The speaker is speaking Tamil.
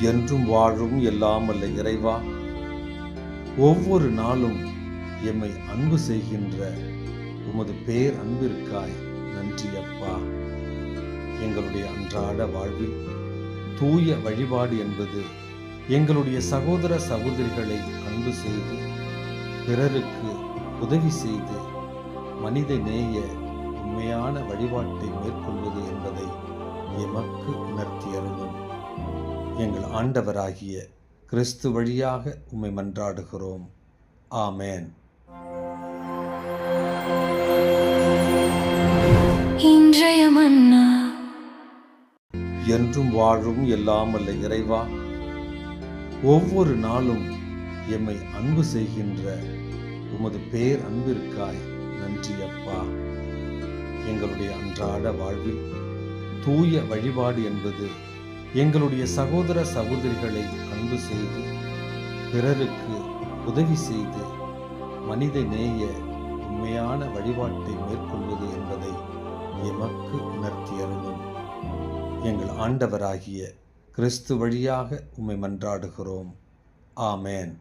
என்றும் வாழும் எல்லாம் வல்ல இறைவா, ஒவ்வொரு நாளும் எம்மை அன்பு செய்கின்ற உமது பேர் அன்பிற்காய் நன்றி அப்பா. எங்களுடைய அன்றாட வாழ்வில் தூய வழிபாடு என்பது எங்களுடைய சகோதர சகோதரிகளை அன்பு செய்து பிறருக்கு உதவி செய்து மனித நேய உண்மையான வழிபாட்டை மேற்கொள்வது என்பதை எமக்கு உணர்த்தி அருளும். எங்கள் ஆண்டவராகிய கிறிஸ்து வழியாக உம்மை மன்றாடுகிறோம். ஆமேன். இன்றைய மன்னா. என்றும் வாழும் எல்லாம் வல்ல இறைவா, ஒவ்வொரு நாளும் எம்மை அன்பு செய்கின்ற உமது பேர் அன்பிற்காய் நன்றி அப்பா. எங்களுடைய அன்றாட வாழ்வில் தூய வழிபாடு என்பது எங்களுடைய சகோதர சகோதரிகளை அன்பு செய்து பிறருக்கு உதவி செய்து மனித நேய உண்மையான வழிபாட்டை மேற்கொள்வது என்பதை எமக்கு உணர்த்தி அருளும். எங்கள் ஆண்டவராகிய கிறிஸ்து வழியாக உம்மை மன்றாடுகிறோம். ஆமேன்.